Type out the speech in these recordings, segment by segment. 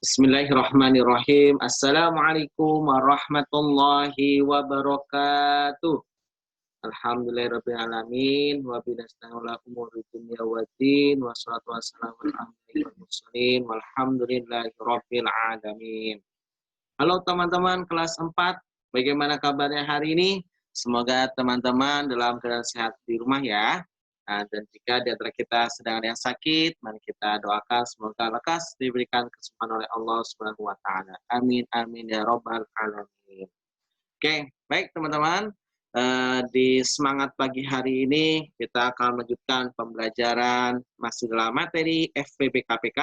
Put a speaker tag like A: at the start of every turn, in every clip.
A: Bismillahirrahmanirrahim. Assalamualaikum warahmatullahi wabarakatuh. Alhamdulillahirrabbilalamin. Wabillahi umuri dunya waddin. Wassalatu wassalamu ala asyrofil mursalin. Walhamdulillahirabbil alamin. Halo teman-teman kelas 4. Bagaimana kabarnya hari ini? Semoga teman-teman dalam keadaan sehat di rumah ya. Nah, dan jika di antara kita sedang ada yang sakit, mari kita doakan semoga lekas diberikan kesembuhan oleh Allah Subhanahu wa taala. Amin amin ya rabbal alamin. Oke, baik teman-teman. Di semangat pagi hari ini kita akan melanjutkan pembelajaran masih dalam materi FPB KPK.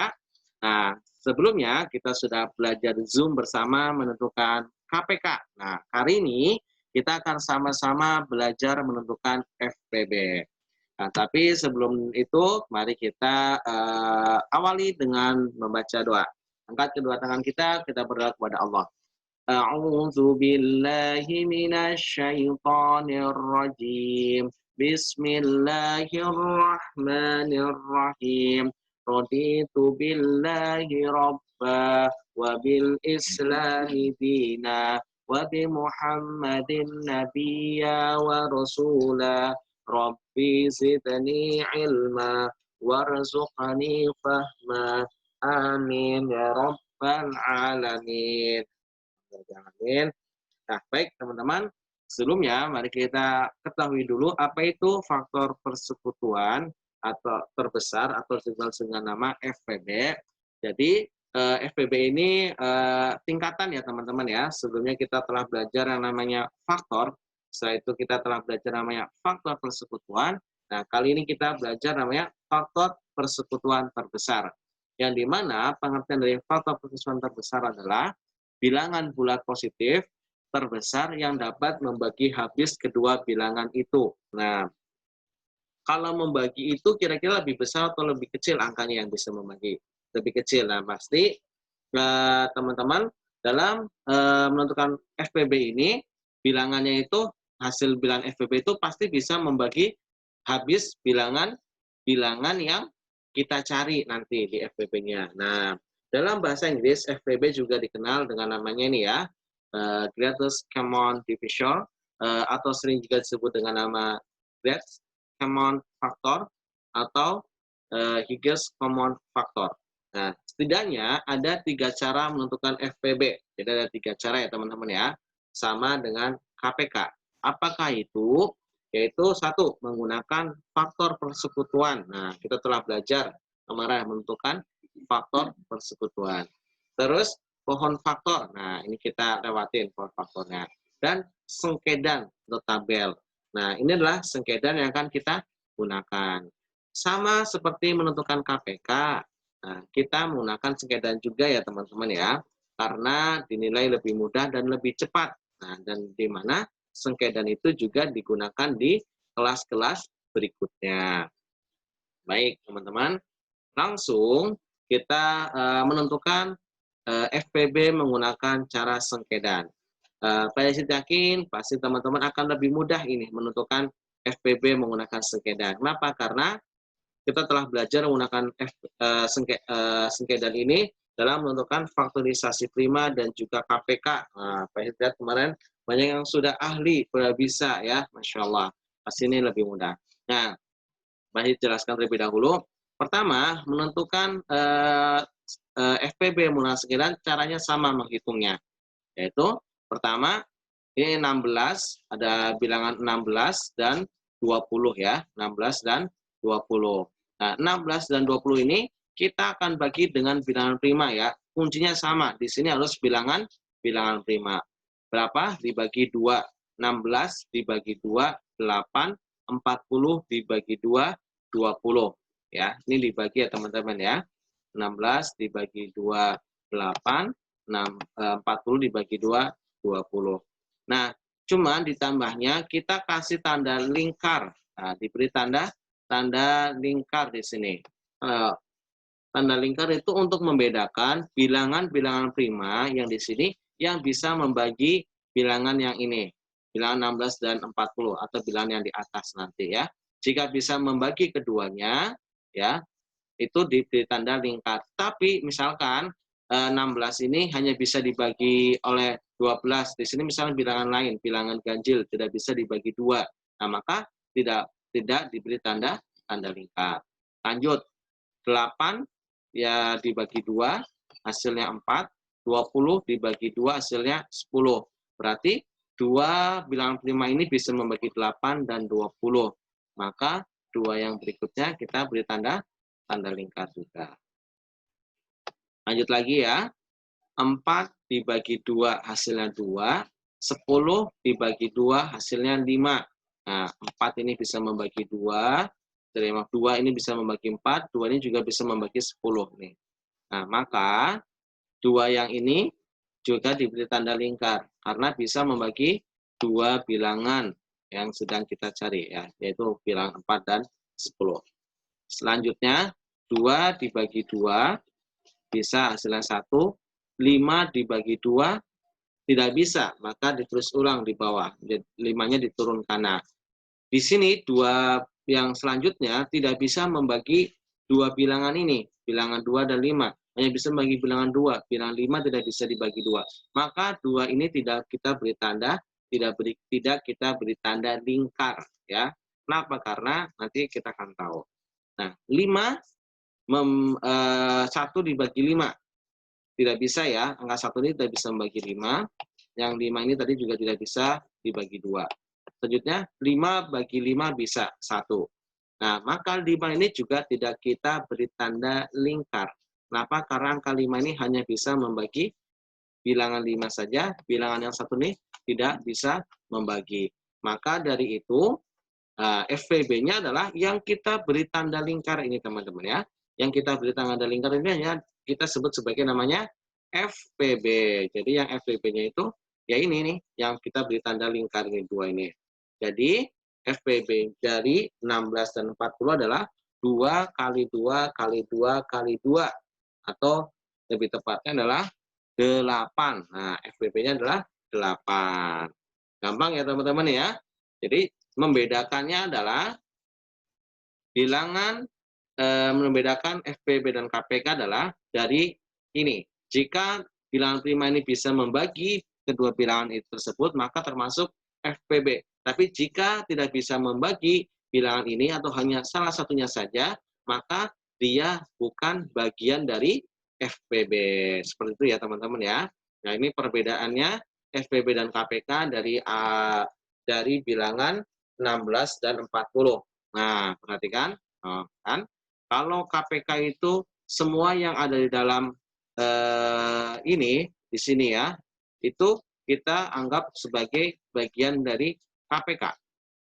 A: Nah, sebelumnya kita sudah belajar Zoom bersama menentukan KPK. Nah, hari ini kita akan sama-sama belajar menentukan FPB. Nah, tapi sebelum itu, mari kita awali dengan membaca doa. Angkat kedua tangan kita berdoa kepada Allah. A'udzu billahi minasy syaithanir rajim. Bismillahirrahmanirrahim. Raditu billahi rabba wa bil islami dina wa bi Muhammadin nabiyya wa rasula. Rabbi zidni ilma warzuqni fahma. Amin ya rabbal alamin. Amin. Nah, baik teman-teman. Sebelumnya mari kita ketahui dulu apa itu faktor persekutuan atau terbesar atau dikenal dengan nama FPB. Jadi FPB ini tingkatan ya teman-teman ya. Sebelumnya kita telah belajar yang namanya faktor. Setelah itu kita telah belajar namanya faktor persekutuan. Nah, kali ini kita belajar namanya faktor persekutuan terbesar. Yang dimana pengertian dari faktor persekutuan terbesar adalah bilangan bulat positif terbesar yang dapat membagi habis kedua bilangan itu. Nah, kalau membagi itu kira-kira lebih besar atau lebih kecil angkanya yang bisa membagi? Lebih kecil. Nah, pasti teman-teman dalam menentukan FPB ini, bilangannya itu, hasil bilangan FPB itu pasti bisa membagi habis bilangan yang kita cari nanti di FPB-nya. Nah, dalam bahasa Inggris, FPB juga dikenal dengan namanya ini ya, Greatest Common Divisor, atau sering juga disebut dengan nama Greatest Common Factor, atau Highest Common Factor. Nah, setidaknya ada 3 cara menentukan FPB. Jadi ada 3 cara ya teman-teman ya, sama dengan KPK. Apakah itu? Yaitu 1, menggunakan faktor persekutuan. Nah, kita telah belajar kemarin menentukan faktor persekutuan. Terus pohon faktor. Nah, ini kita lewatin pohon faktornya. Dan sengkedan atau tabel. Nah, ini adalah sengkedan yang akan kita gunakan. Sama seperti menentukan KPK. Nah, kita menggunakan sengkedan juga ya teman-teman ya. Karena dinilai lebih mudah dan lebih cepat. Nah, dan di mana sengkedan itu juga digunakan di kelas-kelas berikutnya. Baik, teman-teman. Langsung kita menentukan FPB menggunakan cara sengkedan. Saya yakin pasti teman-teman akan lebih mudah ini menentukan FPB menggunakan sengkedan. Kenapa? Karena kita telah belajar menggunakan sengkedan ini dalam menentukan faktorisasi prima dan juga KPK. Nah, Pak Hidayat kemarin banyak yang sudah ahli, sudah bisa ya, Masya Allah. Pasti ini lebih mudah. Nah, Pak Hidayat jelaskan terlebih dahulu. Pertama, menentukan FPB menggunakan sengkedan, caranya sama menghitungnya. Yaitu, pertama, ini 16, ada bilangan 16 dan 20 ya. 16 dan 20. Nah, 16 dan 20 ini kita akan bagi dengan bilangan prima ya. Kuncinya sama. Di sini harus bilangan prima. Berapa? Dibagi 2. 16 dibagi 2, 8. 40 dibagi 2, 20. Ya, ini dibagi ya teman-teman ya. 16 dibagi 2, 8. 40 dibagi 2, 20. Nah, cuman ditambahnya kita kasih tanda lingkar. Nah, diberi tanda lingkar di sini. Tanda lingkar itu untuk membedakan bilangan-bilangan prima yang di sini yang bisa membagi bilangan yang ini. Bilangan 16 dan 40 atau bilangan yang di atas nanti ya. Jika bisa membagi keduanya ya, itu diberi tanda lingkar. Tapi misalkan 16 ini hanya bisa dibagi oleh 12. Di sini misalnya bilangan lain, bilangan ganjil tidak bisa dibagi 2. Nah, maka tidak diberi tanda lingkar. Lanjut, 8 ya dibagi 2 hasilnya 4, 20 dibagi 2 hasilnya 10. Berarti dua bilangan prima ini bisa membagi 8 dan 20. Maka dua yang berikutnya kita beri tanda lingkar juga. Lanjut lagi ya. 4 dibagi 2 hasilnya 2, 10 dibagi 2 hasilnya 5. Nah, 4 ini bisa membagi 2, 2 ini bisa membagi 4, 2 ini juga bisa membagi 10 nih. Nah, maka 2 yang ini juga diberi tanda lingkar karena bisa membagi 2 bilangan yang sedang kita cari ya, yaitu bilangan 4 dan 10. Selanjutnya 2 dibagi 2 bisa hasilnya 1, 5 dibagi 2 tidak bisa, maka ditulis ulang di bawah. 5-nya diturunkan. Nah, di sini 2 yang selanjutnya tidak bisa membagi 2 bilangan ini, bilangan 2 dan 5. Hanya bisa membagi bilangan 2, bilangan 5 tidak bisa dibagi 2. Maka 2 ini tidak kita beri tanda, tidak kita beri tanda lingkar ya. Kenapa? Karena nanti kita akan tahu. Nah, 1 dibagi 5 tidak bisa ya, angka 1 ini tidak bisa membagi 5, yang 5 ini tadi juga tidak bisa dibagi 2. Selanjutnya 5 bagi 5 bisa 1. Nah, maka 5 ini juga tidak kita beri tanda lingkar. Kenapa? Karena angka 5 ini hanya bisa membagi bilangan 5 saja, bilangan yang 1 ini tidak bisa membagi. Maka dari itu, FPB-nya adalah yang kita beri tanda lingkar ini teman-teman ya. Yang kita beri tanda lingkar ini hanya kita sebut sebagai namanya FPB. Jadi yang FPB-nya itu ya ini nih, yang kita beri tanda lingkar ini 2 ini. Jadi FPB dari 16 dan 40 adalah 2 kali 2 kali 2 kali 2. Atau lebih tepatnya adalah 8. Nah, FPB-nya adalah 8. Gampang ya teman-teman ya. Jadi membedakannya adalah bilangan membedakan FPB dan KPK adalah dari ini. Jika bilangan prima ini bisa membagi kedua bilangan itu tersebut, maka termasuk FPB. Tapi jika tidak bisa membagi bilangan ini atau hanya salah satunya saja, maka dia bukan bagian dari FPB. Seperti itu ya teman-teman ya. Nah, ini perbedaannya FPB dan KPK dari bilangan 16 dan 40. Nah, perhatikan, kan? Kalau KPK itu semua yang ada di dalam ini di sini ya, itu kita anggap sebagai bagian dari KPK.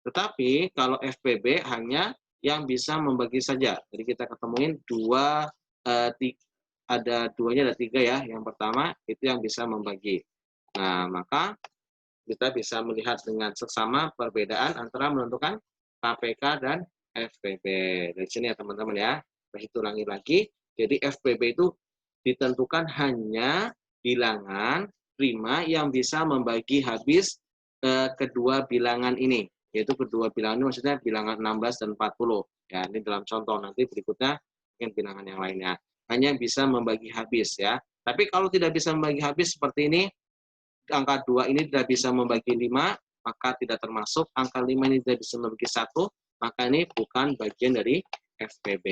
A: Tetapi kalau FPB hanya yang bisa membagi saja. Jadi kita ketemuin ada 3 ya. Yang pertama itu yang bisa membagi. Nah, maka kita bisa melihat dengan seksama perbedaan antara menentukan KPK dan FPB. Dari sini ya teman-teman ya. Kita ulangi lagi. Jadi FPB itu ditentukan hanya bilangan prima yang bisa membagi habis kedua bilangan ini. Yaitu kedua bilangan ini maksudnya bilangan 16 dan 40. Ya, ini dalam contoh. Nanti berikutnya mungkin bilangan yang lainnya. Hanya bisa membagi habis ya. Tapi kalau tidak bisa membagi habis seperti ini, angka 2 ini tidak bisa membagi 5, maka tidak termasuk. Angka 5 ini tidak bisa membagi 1, maka ini bukan bagian dari FPB.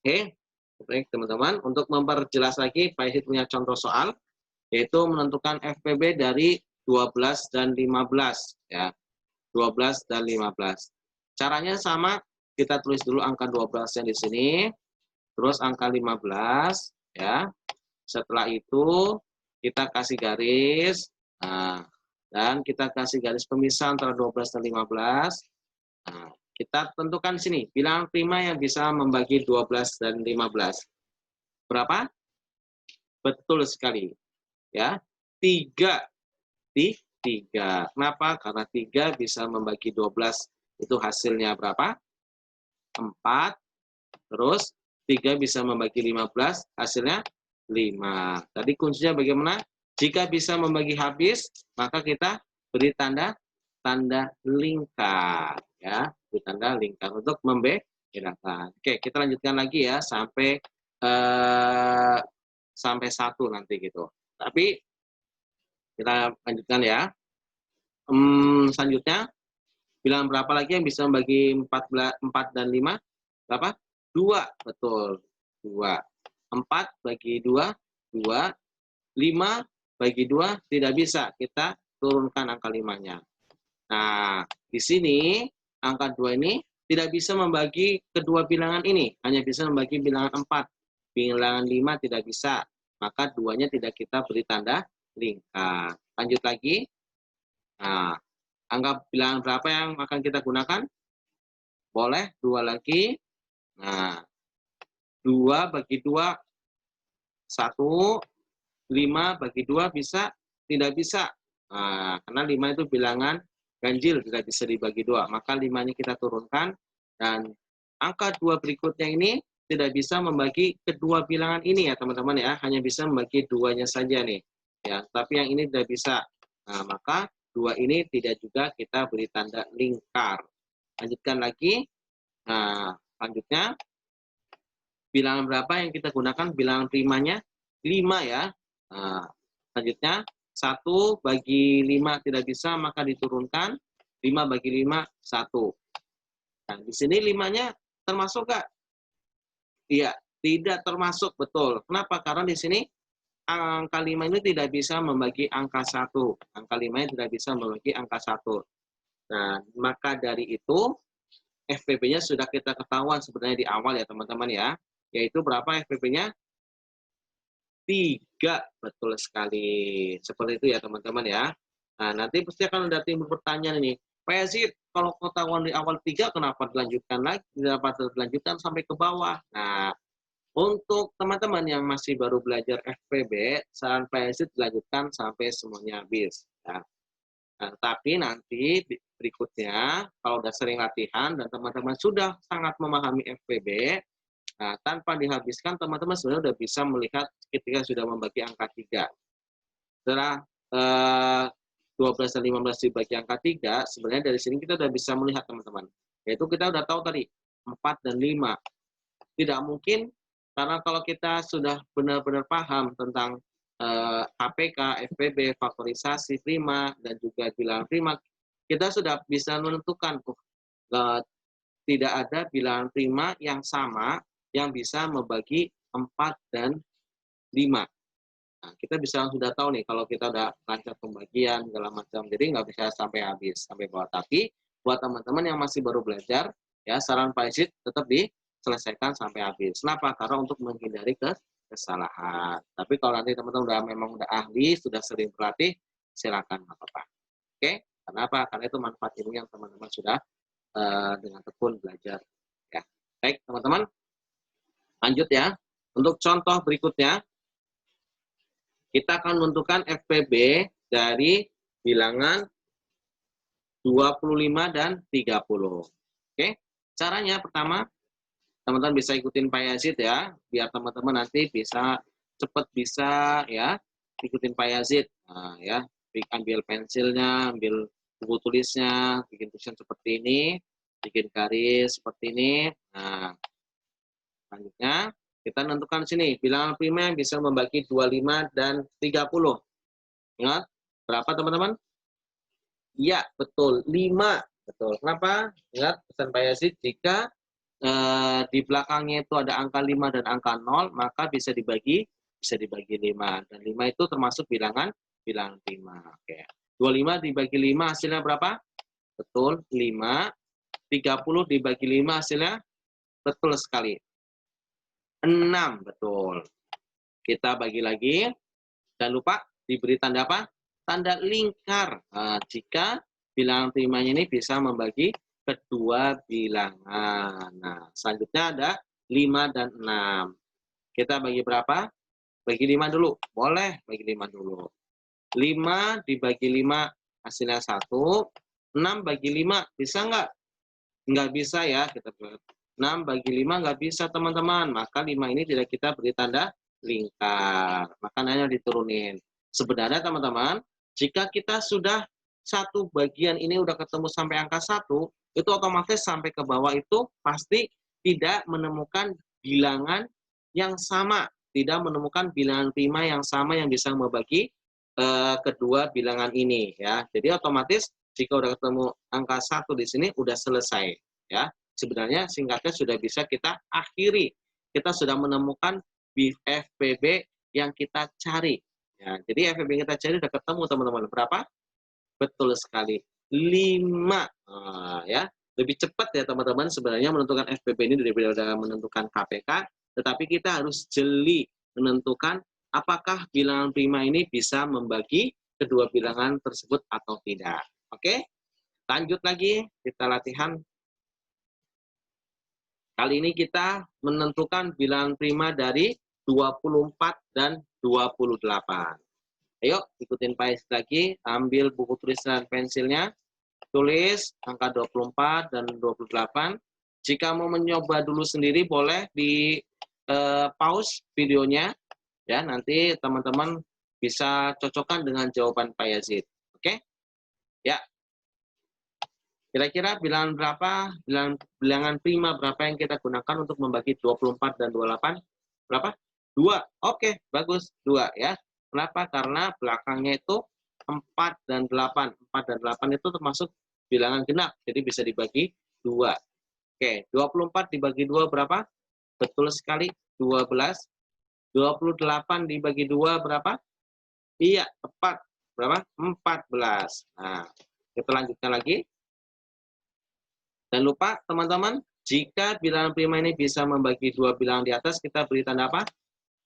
A: Oke, baik teman-teman. Untuk memperjelas lagi, Pak Isid punya contoh soal, yaitu menentukan FPB dari 12 dan 15. Ya, 12 dan 15. Caranya sama, kita tulis dulu angka 12-nya di sini, terus angka 15, ya. Setelah itu kita kasih garis, dan kita kasih garis pemisah antara 12 dan 15. Nah, kita tentukan sini bilangan prima yang bisa membagi 12 dan 15. Berapa? Betul sekali. Ya, 3. 3. Kenapa? Karena 3 bisa membagi 12. Itu hasilnya berapa? 4. Terus 3 bisa membagi 15, hasilnya 5. Tadi kuncinya bagaimana? Jika bisa membagi habis, maka kita beri tanda lingkar ya, beri tanda lingkar untuk membedakan. Oke, kita lanjutkan lagi ya sampai sampai 1 nanti gitu. Tapi kita lanjutkan ya. Selanjutnya, bilangan berapa lagi yang bisa membagi 4 dan 5? Berapa? 2, betul. 2. 4 bagi 2, 2. 5 bagi 2 tidak bisa. Kita turunkan angka 5-nya. Nah, di sini angka 2 ini tidak bisa membagi kedua bilangan ini. Hanya bisa membagi bilangan 4. Bilangan 5 tidak bisa. Maka 2-nya tidak kita beri tanda lingkar. Lanjut lagi. Nah, angka bilangan berapa yang akan kita gunakan? Boleh 2 lagi. Nah, 2 bagi 2, 1. 5 bagi 2 bisa? Tidak bisa. Nah, karena 5 itu bilangan ganjil, tidak bisa dibagi 2. Maka 5-nya kita turunkan. Dan angka 2 berikutnya ini tidak bisa membagi kedua bilangan ini ya teman-teman ya. Hanya bisa membagi 2-nya saja nih. Ya, tapi yang ini tidak bisa. Nah, maka 2 ini tidak juga kita beri tanda lingkar. Lanjutkan lagi. Nah, selanjutnya bilangan berapa yang kita gunakan? Bilangan primanya 5 ya. Nah, selanjutnya 1 bagi 5 tidak bisa, maka diturunkan. 5 bagi 5, 1. Nah, di sini 5-nya termasuk nggak? Iya, tidak termasuk, betul. Kenapa? Karena di sini angka 5 ini tidak bisa membagi angka 1. Angka 5-nya tidak bisa membagi angka 1. Nah, maka dari itu, FPB-nya sudah kita ketahuan sebenarnya di awal ya teman-teman ya. Yaitu berapa FPB-nya? 3, betul sekali. Seperti itu ya teman-teman ya. Nah, nanti pasti akan ada timbul pertanyaan ini. Pak Yazid, kalau ketahuan di awal 3, kenapa dilanjutkan lagi? Kenapa dilanjutkan sampai ke bawah? Nah, untuk teman-teman yang masih baru belajar FPB, saran Pak Yazid dilanjutkan sampai semuanya habis. Ya. Nah, tapi nanti berikutnya, kalau udah sering latihan dan teman-teman sudah sangat memahami FPB, nah, tanpa dihabiskan, teman-teman sebenarnya sudah bisa melihat ketika sudah membagi angka 3. Setelah 12 dan 15 dibagi angka 3, sebenarnya dari sini kita sudah bisa melihat teman-teman. Yaitu kita sudah tahu tadi, 4 dan 5. Tidak mungkin, karena kalau kita sudah benar-benar paham tentang HPK, FPB, faktorisasi prima, dan juga bilangan prima, kita sudah bisa menentukan tidak ada bilangan prima yang sama yang bisa membagi 4 dan 5. Nah, kita bisa sudah tahu nih kalau kita udah lancar pembagian segala macam. Jadi nggak bisa sampai habis, sampai bawah. Tapi buat teman-teman yang masih baru belajar, ya saran Pak Yazid tetap diselesaikan sampai habis. Kenapa? Karena untuk menghindari kesalahan. Tapi kalau nanti teman-teman memang udah ahli, sudah sering berlatih, silakan nggak apa-apa. Oke? Kenapa? Karena itu manfaat ilmu yang teman-teman sudah dengan tekun belajar. Ya. Baik, teman-teman. Lanjut ya. Untuk contoh berikutnya, kita akan menentukan FPB dari bilangan 25 dan 30. Oke. Caranya pertama, teman-teman bisa ikutin Pak Yazid ya, biar teman-teman nanti bisa cepat bisa ya ikutin Pak Yazid. Nah, ya, ambil pensilnya, ambil buku tulisnya, bikin tulisan seperti ini, bikin garis seperti ini. Nah, selanjutnya kita tentukan sini bilangan prima yang bisa membagi 25 dan 30. Ingat, berapa teman-teman? Iya, betul, 5. Betul. Kenapa? Ingat pesan Pak Yazid, jika di belakangnya itu ada angka 5 dan angka 0, maka bisa dibagi 5. Dan 5 itu termasuk bilangan prima. Oke. 25 dibagi 5 hasilnya berapa? Betul, 5. 30 dibagi 5 hasilnya? Betul sekali. 6, betul. Kita bagi lagi. Jangan lupa diberi tanda apa? Tanda lingkar. Nah, jika bilangan primanya ini bisa membagi kedua bilangan. Nah, selanjutnya ada 5 dan 6. Kita bagi berapa? Bagi 5 dulu. Boleh bagi 5 dulu. 5 dibagi 5 hasilnya 1. 6 bagi 5 bisa nggak? Nggak bisa ya. Kita 6 bagi 5 nggak bisa teman-teman. Maka 5 ini tidak kita beri tanda lingkar. Makanya diturunin. Sebenarnya teman-teman, jika kita sudah satu bagian ini udah ketemu sampai angka 1, itu otomatis sampai ke bawah itu pasti tidak menemukan bilangan yang sama, tidak menemukan bilangan prima yang sama yang bisa membagi kedua bilangan ini ya. Jadi otomatis jika udah ketemu angka 1 di sini udah selesai ya. Sebenarnya singkatnya sudah bisa kita akhiri. Kita sudah menemukan FPB yang kita cari. Ya, jadi FPB yang kita cari udah ketemu teman-teman. Berapa? Betul sekali. 5. Ya. Lebih cepat ya teman-teman sebenarnya menentukan FPB ini daripada menentukan KPK, tetapi kita harus jeli menentukan apakah bilangan prima ini bisa membagi kedua bilangan tersebut atau tidak. Oke? Lanjut lagi, kita latihan. Kali ini kita menentukan bilangan prima dari 24 dan 28. Ayo, ikutin Pak Yazid lagi, ambil buku tulis dan pensilnya, tulis angka 24 dan 28. Jika mau mencoba dulu sendiri, boleh di pause videonya, ya nanti teman-teman bisa cocokkan dengan jawaban Pak Yazid. Oke? Ya. Kira-kira bilangan berapa, bilangan prima berapa yang kita gunakan untuk membagi 24 dan 28? Berapa? 2. Oke, bagus. 2 ya. Kenapa? Karena belakangnya itu 4 dan 8. 4 dan 8 itu termasuk bilangan genap. Jadi bisa dibagi 2. Oke, 24 dibagi 2 berapa? Betul sekali, 12. 28 dibagi 2 berapa? Iya, tepat. Berapa? 14. Nah, kita lanjutkan lagi. Dan lupa teman-teman, jika bilangan prima ini bisa membagi dua bilangan di atas, kita beri tanda apa?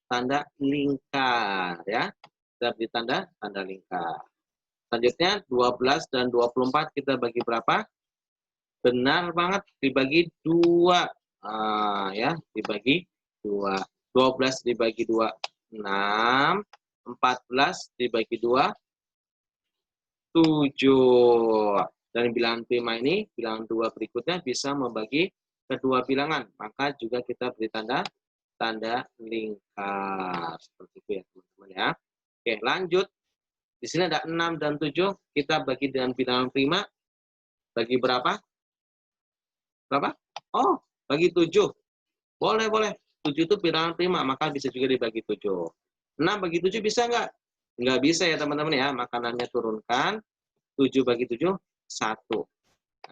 A: Tanda lingkar ya. Kita beri tanda lingkar. Selanjutnya 12 dan 24 kita bagi berapa? Benar banget, dibagi 2. Ya, dibagi 2. 12 dibagi 2, 6. 14 dibagi 2, 7. Dan bilangan prima ini, bilangan 2 berikutnya bisa membagi kedua bilangan. Maka juga kita beri tanda lingkar. Seperti itu ya teman-teman ya. Oke, lanjut. Di sini ada 6 dan 7. Kita bagi dengan bilangan prima. Bagi berapa? Berapa? Oh, bagi 7. Boleh, boleh. 7 itu bilangan prima, maka bisa juga dibagi 7. 6 bagi 7 bisa nggak? Nggak bisa ya teman-teman ya. Makanannya turunkan. 7 bagi 7, 1.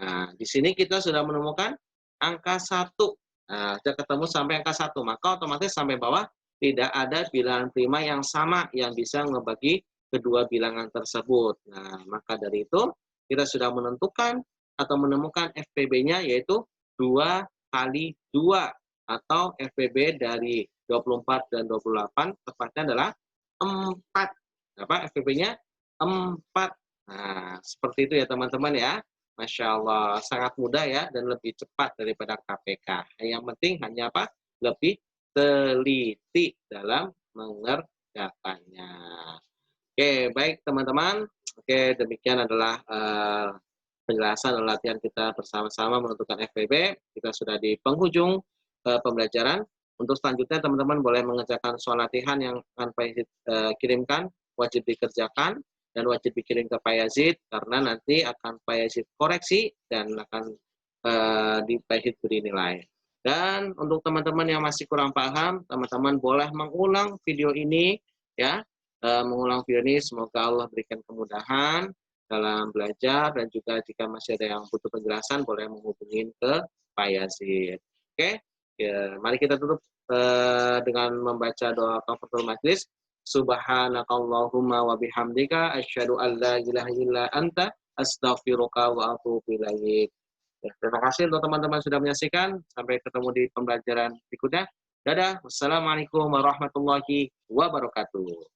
A: Nah, di sini kita sudah menemukan angka 1. Nah, sudah ketemu sampai angka 1. Maka otomatis sampai bawah tidak ada bilangan prima yang sama yang bisa ngebagi kedua bilangan tersebut. Nah, maka dari itu kita sudah menentukan atau menemukan FPB-nya yaitu 2 kali 2 atau FPB dari 24 dan 28 tepatnya adalah 4. Apa FPB-nya? 4. Nah, seperti itu ya teman-teman ya. Masya Allah, sangat mudah ya dan lebih cepat daripada KPK. Yang penting hanya apa? Lebih teliti dalam mengerjakannya. Oke, baik teman-teman. Oke, demikian adalah penjelasan dan latihan kita bersama-sama menentukan FPB. Kita sudah di penghujung pembelajaran. Untuk selanjutnya teman-teman boleh mengerjakan soal latihan yang akan Pak Yazid kirimkan, wajib dikerjakan dan wajib dikirim ke Pak Yazid karena nanti akan Pak Yazid koreksi dan akan di Pak Yazid beri nilai. Dan untuk teman-teman yang masih kurang paham, teman-teman boleh mengulang video ini ya. Mengulang video ini semoga Allah berikan kemudahan dalam belajar dan juga jika masih ada yang butuh penjelasan boleh menghubungi ke Pak Yazid. Oke, ya, mari kita tutup dengan membaca doa kafaratul majlis. Subhanakallahumma wa bihamdika asyhadu an la ilaha illa anta astaghfiruka wa atubu ilaik. Ya, terima kasih untuk teman-teman sudah menyaksikan. Sampai ketemu di pembelajaran berikutnya. Dadah. Wassalamualaikum warahmatullahi wabarakatuh.